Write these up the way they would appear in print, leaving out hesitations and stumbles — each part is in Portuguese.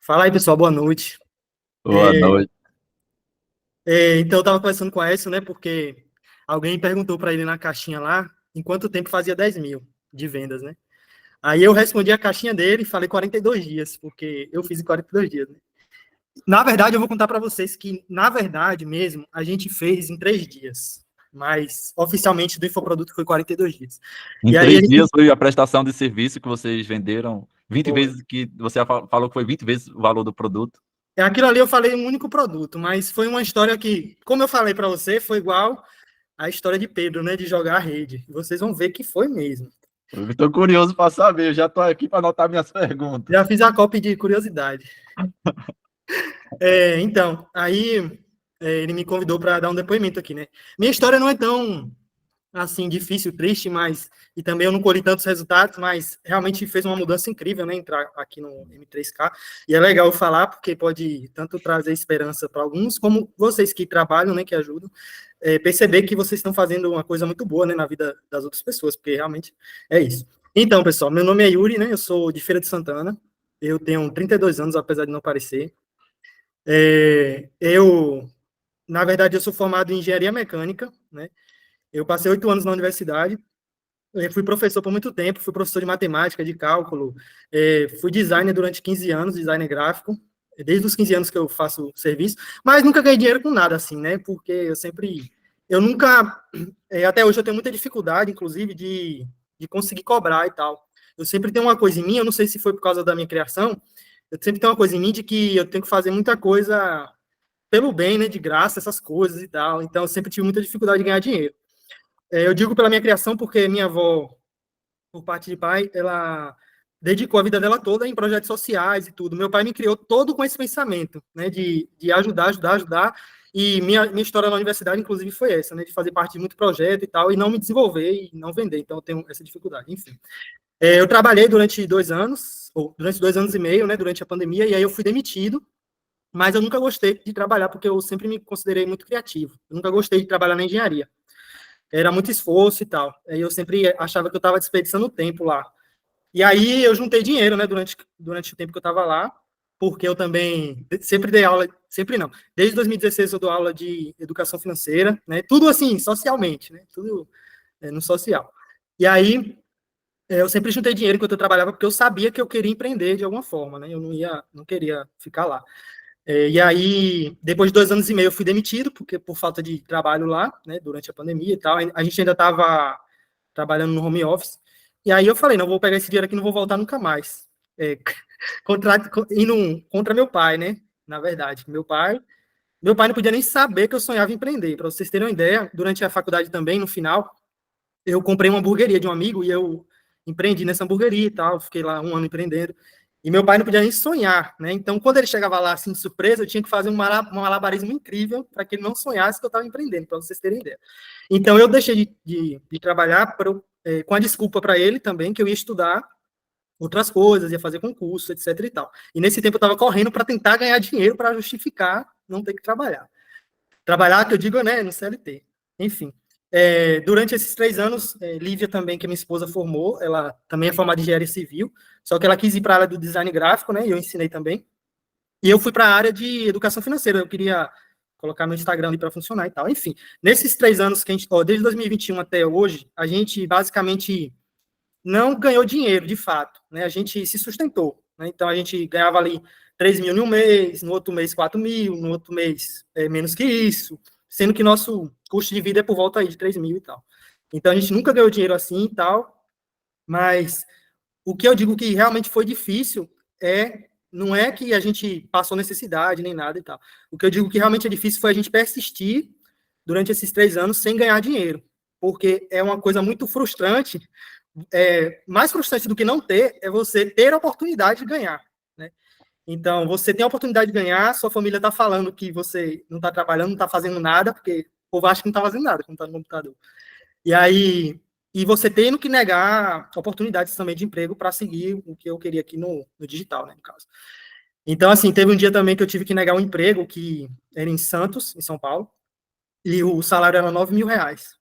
Fala aí, pessoal, boa noite. Boa noite. Então, eu estava conversando com o Aécio, né, porque alguém perguntou para ele na caixinha lá em quanto tempo fazia 10 mil de vendas, né? Aí eu respondi a caixinha dele e falei 42 dias, porque eu fiz em 42 dias, né? Na verdade, eu vou contar para vocês que, na verdade mesmo, a gente fez em 3 dias, mas oficialmente do infoproduto foi 42 dias. Em E aí a 3 dias gente foi a prestação de serviço que vocês venderam 20 foi. vezes, que você falou que foi 20 vezes o valor do produto. Aquilo ali eu falei um único produto, mas foi uma história que, como eu falei para você, foi igual a história de Pedro, né, de jogar a rede. Vocês vão ver que foi mesmo. Eu estou curioso para saber, eu já estou aqui para anotar minhas perguntas. Já fiz a cópia de curiosidade. Então, aí ele me convidou para dar um depoimento aqui, né? Minha história não é tão assim difícil, triste, mas e também eu não colhi tantos resultados, mas realmente fez uma mudança incrível, né? Entrar aqui no M3K e é legal eu falar porque pode tanto trazer esperança para alguns, como vocês que trabalham, né? Que ajudam, perceber que vocês estão fazendo uma coisa muito boa, né? Na vida das outras pessoas, porque realmente é isso. Então, pessoal, meu nome é Yuri, né? Eu sou de Feira de Santana. Eu tenho 32 anos, apesar de não parecer. Na verdade, eu sou formado em engenharia mecânica, né? Eu passei 8 anos na universidade, fui professor por muito tempo, fui professor de matemática, de cálculo, fui designer durante 15 anos, designer gráfico, desde os 15 anos que eu faço serviço, mas nunca ganhei dinheiro com nada, assim, né? Porque eu nunca, até hoje eu tenho muita dificuldade, inclusive, de conseguir cobrar e tal. Eu sempre tenho uma coisa em mim, eu não sei se foi por causa da minha criação, eu sempre tenho uma coisa em mim de que eu tenho que fazer muita coisa pelo bem, né, de graça, essas coisas e tal. Então, eu sempre tive muita dificuldade de ganhar dinheiro. Eu digo pela minha criação porque minha avó, por parte de pai, ela dedicou a vida dela toda em projetos sociais e tudo. Meu pai me criou todo com esse pensamento, né, de ajudar, ajudar, ajudar. E minha história na universidade, inclusive, foi essa, né, de fazer parte de muito projeto e tal, e não me desenvolver e não vender. Então, eu tenho essa dificuldade, enfim. Eu trabalhei durante 2 anos, ou durante 2 anos e meio, né, durante a pandemia, e aí eu fui demitido, mas eu nunca gostei de trabalhar, porque eu sempre me considerei muito criativo. Eu nunca gostei de trabalhar na engenharia. Era muito esforço e tal. Aí eu sempre achava que eu estava desperdiçando tempo lá. E aí eu juntei dinheiro, né, durante o tempo que eu estava lá, porque eu também sempre dei aula, sempre não. Desde 2016 eu dou aula de educação financeira, né, tudo assim, socialmente, né, tudo no social. E aí eu sempre juntei dinheiro enquanto eu trabalhava, porque eu sabia que eu queria empreender de alguma forma, né, eu não queria ficar lá. E aí, depois de 2 anos e meio, eu fui demitido, porque por falta de trabalho lá, né, durante a pandemia e tal. A gente ainda estava trabalhando no home office. E aí eu falei, não vou pegar esse dinheiro aqui, não vou voltar nunca mais. É, indo contra meu pai, né? Na verdade, meu pai não podia nem saber que eu sonhava em empreender. Para vocês terem uma ideia, durante a faculdade também, no final, eu comprei uma hamburgueria de um amigo e eu empreendi nessa hamburgueria e tal, fiquei lá um ano empreendendo. E meu pai não podia nem sonhar, né? Então, quando ele chegava lá assim de surpresa, eu tinha que fazer um malabarismo incrível para que ele não sonhasse que eu estava empreendendo, para vocês terem ideia. Então, eu deixei de trabalhar com a desculpa para ele também, que eu ia estudar outras coisas, ia fazer concurso, etc e tal. E nesse tempo eu estava correndo para tentar ganhar dinheiro para justificar não ter que trabalhar. Trabalhar, que eu digo, né, no CLT. Enfim. Durante esses 3 anos, Lívia também, que minha esposa formou, ela também é formada em engenharia civil, só que ela quis ir para a área do design gráfico, né, e eu ensinei também. E eu fui para a área de educação financeira, eu queria colocar meu Instagram ali para funcionar e tal. Enfim, nesses 3 anos que a gente, desde 2021 até hoje, a gente basicamente não ganhou dinheiro, de fato, né, a gente se sustentou, né, então a gente ganhava ali 3 mil em um mês, no outro mês 4 mil, no outro mês menos que isso, sendo que nosso custo de vida é por volta aí de 3 mil e tal. Então a gente nunca ganhou dinheiro assim e tal, mas o que eu digo que realmente foi difícil não é que a gente passou necessidade nem nada e tal. O que eu digo que realmente é difícil foi a gente persistir durante esses 3 anos sem ganhar dinheiro, porque é uma coisa muito frustrante. Mais frustrante do que não ter é você ter a oportunidade de ganhar, né? Então, você tem a oportunidade de ganhar, sua família está falando que você não está trabalhando, não está fazendo nada, porque o povo acha que não está fazendo nada quando está no computador. E aí, você tendo que negar oportunidades também de emprego para seguir o que eu queria aqui no digital, né, no caso. Então, assim, teve um dia também que eu tive que negar um emprego que era em Santos, em São Paulo, e o salário era R$ 9.000.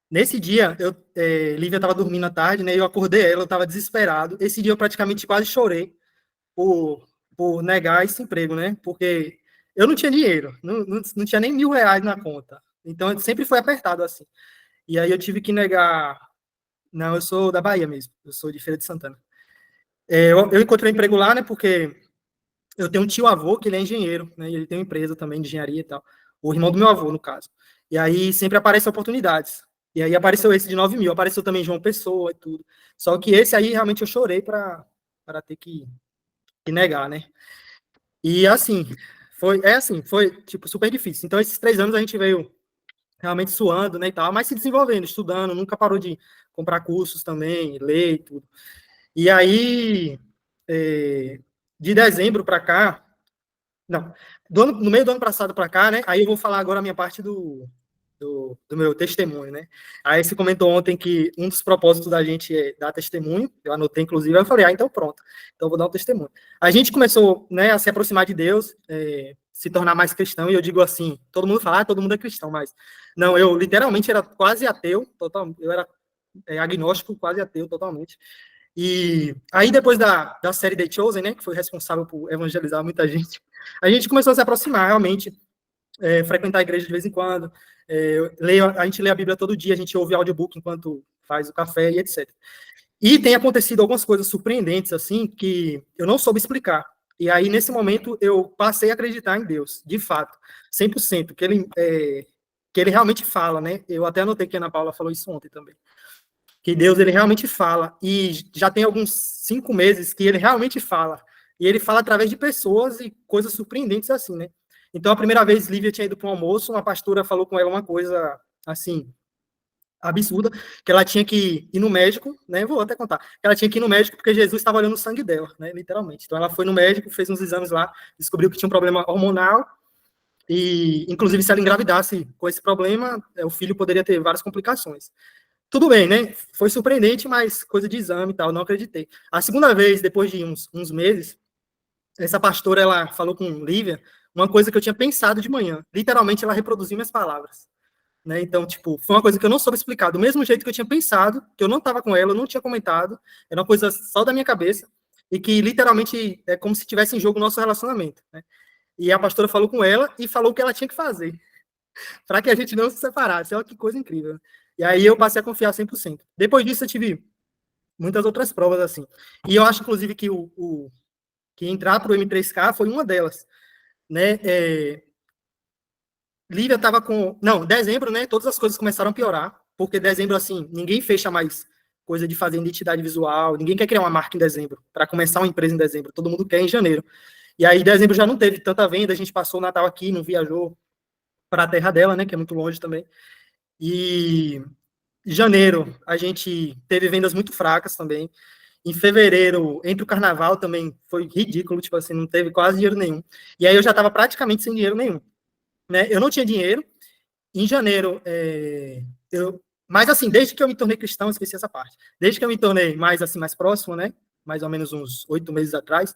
Nesse dia, Lívia estava dormindo à tarde, né? Eu acordei ela, eu estava desesperado. Esse dia eu praticamente quase chorei por por negar esse emprego, né? Porque eu não tinha dinheiro, não tinha nem R$ 1.000 na conta. Então, sempre foi apertado assim. E aí eu tive que negar. Não, eu sou da Bahia mesmo, eu sou de Feira de Santana. Eu encontrei um emprego lá, né? Porque eu tenho um tio-avô que ele é engenheiro, né? E ele tem uma empresa também de engenharia e tal. O irmão do meu avô, no caso. E aí sempre aparecem oportunidades. E aí apareceu esse de 9 mil, apareceu também João Pessoa e tudo. Só que esse aí realmente eu chorei para ter que negar, né? E assim, foi tipo super difícil. Então esses 3 anos a gente veio realmente suando, né, e tal, mas se desenvolvendo, estudando, nunca parou de comprar cursos também, ler e tudo. E aí, de dezembro para cá, não, no meio do ano passado para cá, né? Aí eu vou falar agora a minha parte do meu testemunho, né? Aí você comentou ontem que um dos propósitos da gente é dar testemunho, eu anotei inclusive, aí eu falei, então pronto, então eu vou dar um testemunho. A gente começou, né, a se aproximar de Deus, se tornar mais cristão, e eu digo assim, todo mundo fala, todo mundo é cristão, mas não, eu literalmente era quase ateu, eu era agnóstico, quase ateu totalmente. E aí, depois da série The Chosen, né, que foi responsável por evangelizar muita gente, a gente começou a se aproximar, realmente, frequentar a igreja de vez em quando, a gente lê a Bíblia todo dia, a gente ouve audiobook enquanto faz o café e etc. E tem acontecido algumas coisas surpreendentes, assim, que eu não soube explicar. E aí, nesse momento, eu passei a acreditar em Deus, de fato, 100%, que ele realmente fala, né? Eu até anotei que a Ana Paula falou isso ontem também, que Deus, ele realmente fala, e já tem alguns 5 meses que ele realmente fala, e ele fala através de pessoas e coisas surpreendentes assim, né? Então, a primeira vez, Lívia tinha ido para um almoço, uma pastora falou com ela uma coisa, assim, absurda, que ela tinha que ir no médico, né? Vou até contar, que ela tinha que ir no médico porque Jesus estava olhando o sangue dela, né? Literalmente. Então, ela foi no médico, fez uns exames lá, descobriu que tinha um problema hormonal, e, inclusive, se ela engravidasse com esse problema, o filho poderia ter várias complicações. Tudo bem, né? Foi surpreendente, mas coisa de exame e tal, não acreditei. A segunda vez, depois de uns meses, essa pastora, ela falou com Lívia uma coisa que eu tinha pensado de manhã. Literalmente, ela reproduziu minhas palavras. Né? Então, tipo, foi uma coisa que eu não soube explicar. Do mesmo jeito que eu tinha pensado, que eu não estava com ela, eu não tinha comentado, era uma coisa só da minha cabeça, e que literalmente é como se tivesse em jogo o nosso relacionamento. Né? E a pastora falou com ela e falou o que ela tinha que fazer para que a gente não se separasse. Olha que coisa incrível. E aí eu passei a confiar 100%. Depois disso, eu tive muitas outras provas assim. E eu acho, inclusive, que entrar para o M3K foi uma delas. Né? Lívia estava com... Não, dezembro, né? Todas as coisas começaram a piorar, porque dezembro, assim, ninguém fecha mais coisa de fazer identidade visual, ninguém quer criar uma marca em dezembro, para começar uma empresa em dezembro, todo mundo quer em janeiro. E aí, dezembro já não teve tanta venda, a gente passou o Natal aqui, não viajou para a terra dela, né? Que é muito longe também. E janeiro, a gente teve vendas muito fracas também. Em fevereiro, entre o carnaval também foi ridículo, tipo assim, não teve quase dinheiro nenhum. E aí eu já estava praticamente sem dinheiro nenhum. Né? Eu não tinha dinheiro. Em janeiro, mas assim, desde que eu me tornei cristão, esqueci essa parte. Desde que eu me tornei mais assim, mais próximo, né? Mais ou menos uns 8 meses atrás,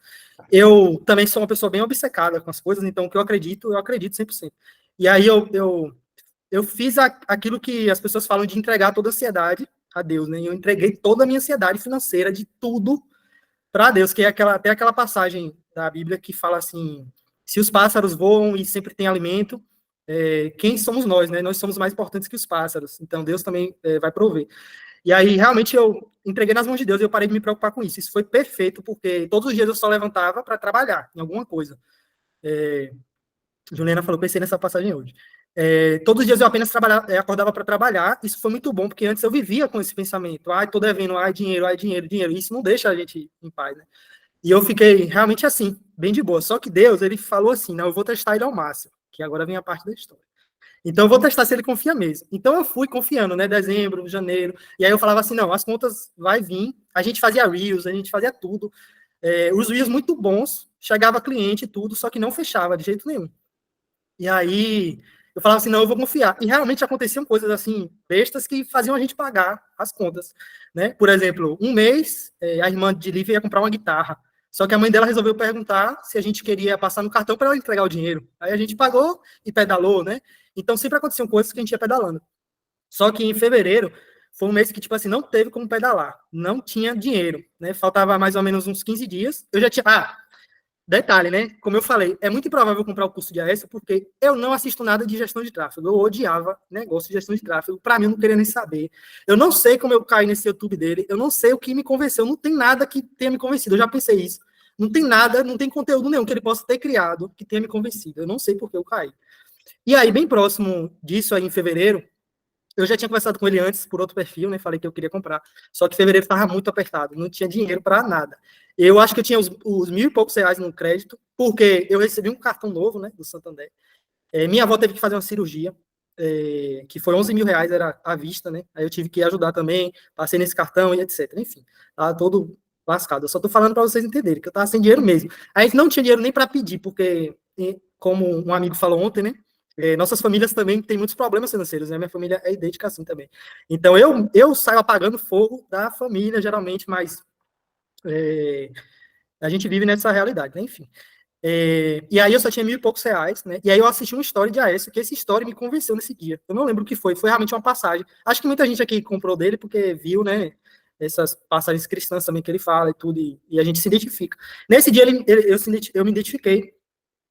eu também sou uma pessoa bem obcecada com as coisas, então o que eu acredito 100%. E aí eu fiz aquilo que as pessoas falam de entregar toda a ansiedade a Deus, né? Eu entreguei toda a minha ansiedade financeira de tudo para Deus, que é até aquela passagem da Bíblia que fala assim: se os pássaros voam e sempre tem alimento, quem somos nós, né? Nós somos mais importantes que os pássaros. Então Deus também vai prover. E aí realmente eu entreguei nas mãos de Deus e eu parei de me preocupar com isso. Isso foi perfeito porque todos os dias eu só levantava para trabalhar em alguma coisa. Juliana falou, pensei nessa passagem hoje. Todos os dias eu apenas acordava para trabalhar. Isso foi muito bom, porque antes eu vivia com esse pensamento. Ai, tô devendo, ai, dinheiro, dinheiro. Isso não deixa a gente em paz, né? E eu fiquei realmente assim, bem de boa. Só que Deus, ele falou assim, não, eu vou testar ele ao máximo. Que agora vem a parte da história. Então eu vou testar se ele confia mesmo. Então eu fui confiando, né? Dezembro, janeiro. E aí eu falava assim, não, as contas vai vir. A gente fazia Reels, a gente fazia tudo. Os Reels muito bons. Chegava cliente e tudo, só que não fechava de jeito nenhum. E aí eu falava assim, não, eu vou confiar. E realmente aconteciam coisas assim, bestas, que faziam a gente pagar as contas. Né? Por exemplo, um mês, a irmã de Lívia ia comprar uma guitarra. Só que a mãe dela resolveu perguntar se a gente queria passar no cartão para ela entregar o dinheiro. Aí a gente pagou e pedalou, né? Então sempre aconteciam coisas que a gente ia pedalando. Só que em fevereiro foi um mês que, tipo assim, não teve como pedalar. Não tinha dinheiro, né? Faltava mais ou menos uns 15 dias. Eu já tinha... Detalhe, né? Como eu falei, é muito improvável comprar o curso de AS porque eu não assisto nada de gestão de tráfego. Eu odiava negócio de gestão de tráfego. Para mim, eu não queria nem saber. Eu não sei como eu caí nesse YouTube dele. Eu não sei o que me convenceu. Não tem nada que tenha me convencido. Eu já pensei isso. Não tem nada, não tem conteúdo nenhum que ele possa ter criado que tenha me convencido. Eu não sei por que eu caí. E aí, bem próximo disso, aí em fevereiro, eu já tinha conversado com ele antes por outro perfil, né? Falei que eu queria comprar. Só que fevereiro estava muito apertado, não tinha dinheiro para nada. Eu acho que eu tinha os mil e poucos reais no crédito, porque eu recebi um cartão novo, né? Do Santander. Minha avó teve que fazer uma cirurgia, que foi 11 mil reais, era à vista, né? Aí eu tive que ajudar também, passei nesse cartão e etc. Enfim, tava todo lascado. Eu só tô falando para vocês entenderem que eu tava sem dinheiro mesmo. A gente não tinha dinheiro nem para pedir, porque, como um amigo falou ontem, né? Nossas famílias também têm muitos problemas financeiros, né? Minha família é idêntica assim também. Então, eu saio apagando fogo da família, geralmente, mas a gente vive nessa realidade, né? Enfim. E aí eu só tinha mil e poucos reais, né? E aí eu assisti uma story de AS, que esse story me convenceu nesse dia. Eu não lembro o que foi, foi realmente uma passagem. Acho que muita gente aqui comprou dele porque viu, né? Essas passagens cristãs também que ele fala e tudo, e a gente se identifica. Nesse dia eu me identifiquei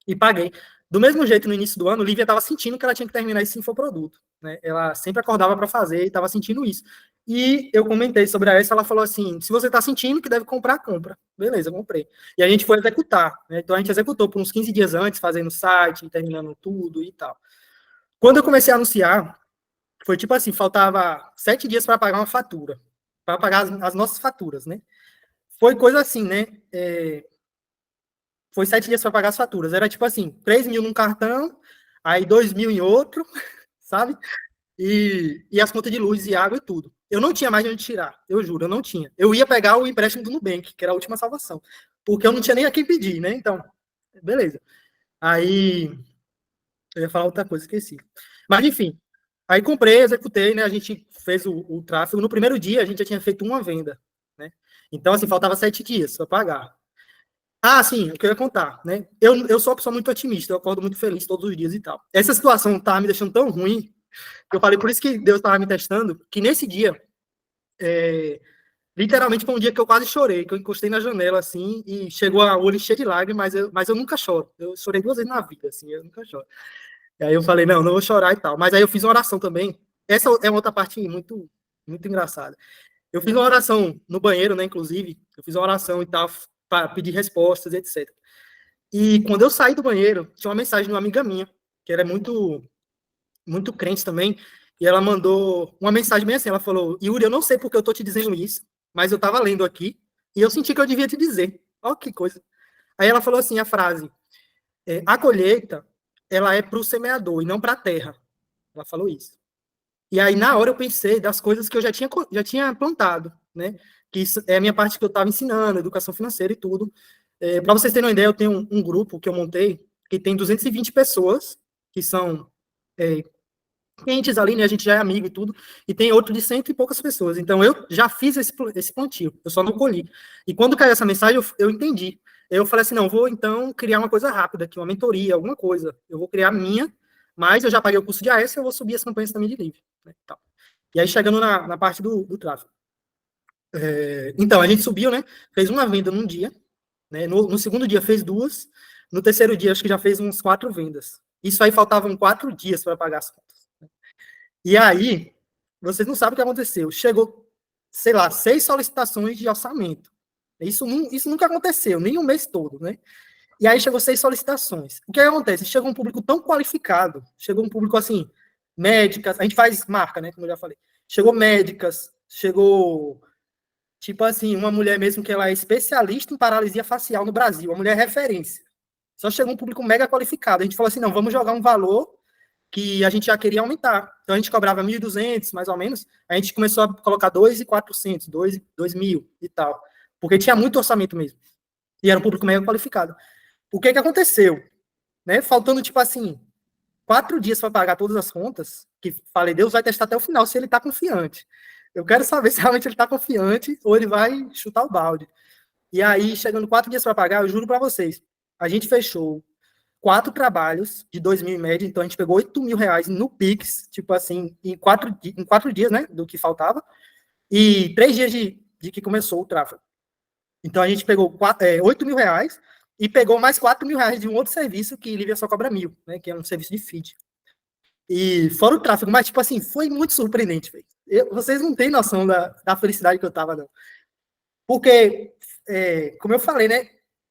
e paguei. Do mesmo jeito, no início do ano, Lívia estava sentindo que ela tinha que terminar esse infoproduto. Né? Ela sempre acordava para fazer e estava sentindo isso. E eu comentei sobre a essa, ela falou assim, se você está sentindo que deve comprar, compra. Beleza, comprei. E a gente foi executar. Né? Então, a gente executou por uns 15 dias antes, fazendo o site, terminando tudo e tal. Quando eu comecei a anunciar, foi tipo assim, faltava 7 dias para pagar uma fatura. Para pagar as nossas faturas, né? Foi coisa assim, né? Foi 7 dias para pagar as faturas. Era tipo assim, 3 mil num cartão, aí 2 mil em outro, sabe? E as contas de luz e água e tudo. Eu não tinha mais de onde tirar, eu juro, eu não tinha. Eu ia pegar o empréstimo do Nubank, que era a última salvação, porque eu não tinha nem a quem pedir, né? Então, beleza. Aí, eu ia falar outra coisa, esqueci. Mas, enfim, aí comprei, executei, né? A gente fez o tráfego. No primeiro dia, a gente já tinha feito uma venda, né? Então, assim, faltava 7 dias para pagar. Ah, sim, eu queria contar, né? Eu sou uma pessoa muito otimista, eu acordo muito feliz todos os dias e tal. Essa situação tá me deixando tão ruim, que eu falei, por isso que Deus estava me testando, que nesse dia, literalmente foi um dia que eu quase chorei, que eu encostei na janela, assim, e chegou a olho cheio de lágrimas, mas eu nunca choro. Eu chorei 2 vezes na vida, assim, eu nunca choro. E aí eu falei, não vou chorar e tal. Mas aí eu fiz uma oração também. Essa é uma outra parte muito, muito engraçada. Eu fiz uma oração no banheiro, né, inclusive, eu fiz uma oração e tal, para pedir respostas, etc. E quando eu saí do banheiro, tinha uma mensagem de uma amiga minha, que era muito, muito crente também, e ela mandou uma mensagem bem assim, ela falou, Yuri, eu não sei porque eu tô te dizendo isso, mas eu tava lendo aqui, e eu senti que eu devia te dizer. Olha que coisa. Aí ela falou assim, a frase, a colheita, ela é para o semeador e não para a terra. Ela falou isso. E aí, na hora, eu pensei das coisas que eu já tinha plantado, né? Que isso é a minha parte que eu estava ensinando, educação financeira e tudo. Para vocês terem uma ideia, eu tenho um grupo que eu montei que tem 220 pessoas que são clientes ali, né? A gente já é amigo e tudo, e tem outro de 100 e poucas pessoas. Então, eu já fiz esse plantio, eu só não colhi. E quando caiu essa mensagem, eu entendi. Eu falei assim, não, vou então criar uma coisa rápida aqui, uma mentoria, alguma coisa. Eu vou criar a minha, mas eu já paguei o curso de AS, eu vou subir as campanhas também de livre. Né, tal. E aí, chegando na parte do tráfego. Então, a gente subiu, né? Fez uma venda num dia, né? No segundo dia fez 2, no terceiro dia acho que já fez uns 4 vendas. Isso aí faltavam 4 dias para pagar as contas. E aí, vocês não sabem o que aconteceu. Chegou, sei lá, 6 solicitações de orçamento. Isso nunca aconteceu, nem o mês todo, né? E aí chegou 6 solicitações. O que acontece? Chegou um público tão qualificado, chegou um público assim, médicas, a gente faz marca, né, como eu já falei. Chegou médicas, chegou, tipo assim, uma mulher mesmo que ela é especialista em paralisia facial no Brasil, uma mulher referência. Só chegou um público mega qualificado. A gente falou assim, não, vamos jogar um valor que a gente já queria aumentar. Então, a gente cobrava 1.200, mais ou menos. A gente começou a colocar 2.400, 2.000 e tal. Porque tinha muito orçamento mesmo. E era um público mega qualificado. O que aconteceu? Né? Faltando, tipo assim, 4 dias para pagar todas as contas, que falei, Deus vai testar até o final se ele está confiante. Eu quero saber se realmente ele está confiante ou ele vai chutar o balde. E aí, chegando 4 dias para pagar, eu juro para vocês, a gente fechou 4 trabalhos de 2 mil em média, então a gente pegou 8 mil reais no Pix, tipo assim, em 4 dias, né, do que faltava, e 3 dias de que começou o tráfego. Então a gente pegou 8 mil reais e pegou mais 4 mil reais de um outro serviço que Lívia só cobra 1.000, né? Que é um serviço de feed. E fora o tráfego, mas, tipo assim, foi muito surpreendente, velho. Vocês não têm noção da felicidade que eu tava, não. Porque, como eu falei, né?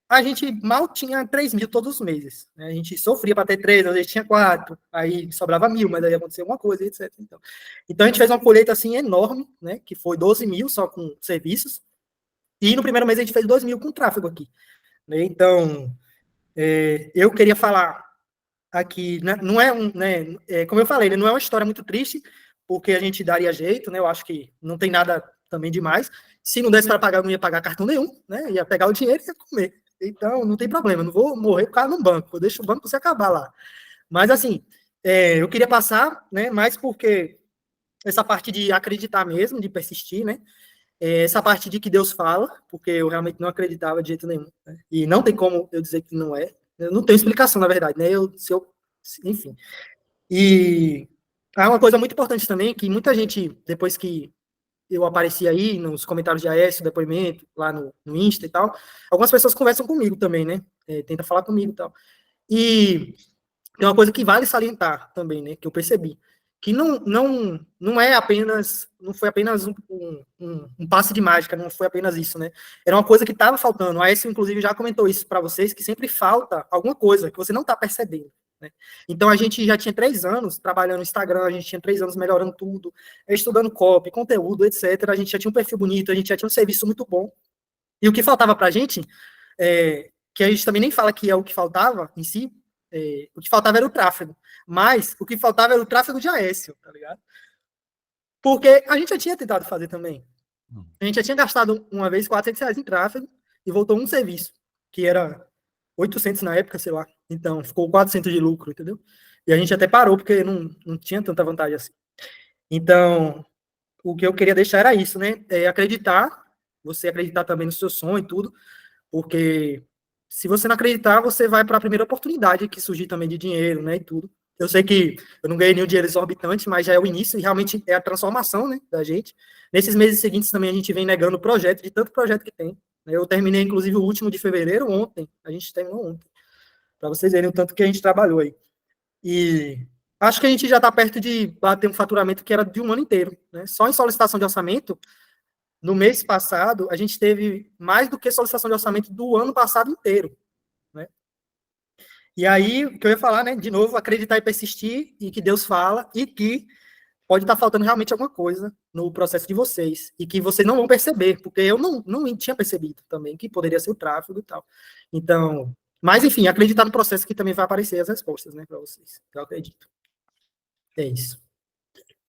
A gente mal tinha 3 mil todos os meses. Né? A gente sofria para ter 3, às vezes tinha 4, aí sobrava 1.000, mas aí acontecia alguma coisa, etc. Então a gente fez uma colheita assim enorme, né? Que foi 12 mil só com serviços. E no primeiro mês a gente fez 2 mil com tráfego aqui. Né? Então, eu queria falar aqui, né, não é um, né, como eu falei, né, não é uma história muito triste, porque a gente daria jeito, né, eu acho que não tem nada também demais. Se não desse para pagar, eu não ia pagar cartão nenhum, né, ia pegar o dinheiro e ia comer. Então, não tem problema, não vou morrer por causa no banco, eu deixo o banco você acabar lá. Mas, assim, eu queria passar, né, mais porque essa parte de acreditar mesmo, de persistir, né, essa parte de que Deus fala, porque eu realmente não acreditava de jeito nenhum, né? E não tem como eu dizer que não é. Eu não tenho explicação, na verdade, né? Enfim. E há uma coisa muito importante também, que muita gente, depois que eu apareci aí nos comentários de AS, depoimento, lá no Insta e tal, algumas pessoas conversam comigo também, né? Tenta falar comigo e tal. E tem uma coisa que vale salientar também, né? Que eu percebi. Que não é apenas, não foi apenas um passe de mágica, não foi apenas isso, né? Era uma coisa que estava faltando. A Aécio, inclusive, já comentou isso para vocês, que sempre falta alguma coisa que você não está percebendo. Né? Então, a gente já tinha 3 anos trabalhando no Instagram, a gente tinha 3 anos melhorando tudo, estudando copy, conteúdo, etc. A gente já tinha um perfil bonito, a gente já tinha um serviço muito bom. E o que faltava para a gente, que a gente também nem fala que é o que faltava em si, o que faltava era o tráfego. Mas o que faltava era o tráfego de Aécio, tá ligado? Porque a gente já tinha tentado fazer também. A gente já tinha gastado uma vez R$ 400 em tráfego e voltou um serviço, que era 800 na época, sei lá. Então, ficou 400 de lucro, entendeu? E a gente até parou, porque não tinha tanta vantagem assim. Então, o que eu queria deixar era isso, né? Acreditar, você acreditar também no seu sonho e tudo, porque se você não acreditar, você vai para a primeira oportunidade que surgir também de dinheiro, né, e tudo. Eu sei que eu não ganhei nenhum dinheiro exorbitante, mas já é o início e realmente é a transformação, né, da gente. Nesses meses seguintes também a gente vem negando o projeto, de tanto projeto que tem. Eu terminei, inclusive, o último de fevereiro ontem. A gente terminou ontem. Para vocês verem o tanto que a gente trabalhou aí. E acho que a gente já está perto de bater um faturamento que era de um ano inteiro. Né? Só em solicitação de orçamento, no mês passado, a gente teve mais do que solicitação de orçamento do ano passado inteiro. Né? E aí, o que eu ia falar, né? De novo, acreditar e persistir, e que Deus fala, e que pode estar faltando realmente alguma coisa no processo de vocês, e que vocês não vão perceber, porque eu não tinha percebido também que poderia ser o tráfego e tal. Então, mas enfim, acreditar no processo que também vai aparecer as respostas, né, para vocês. Eu acredito. É isso.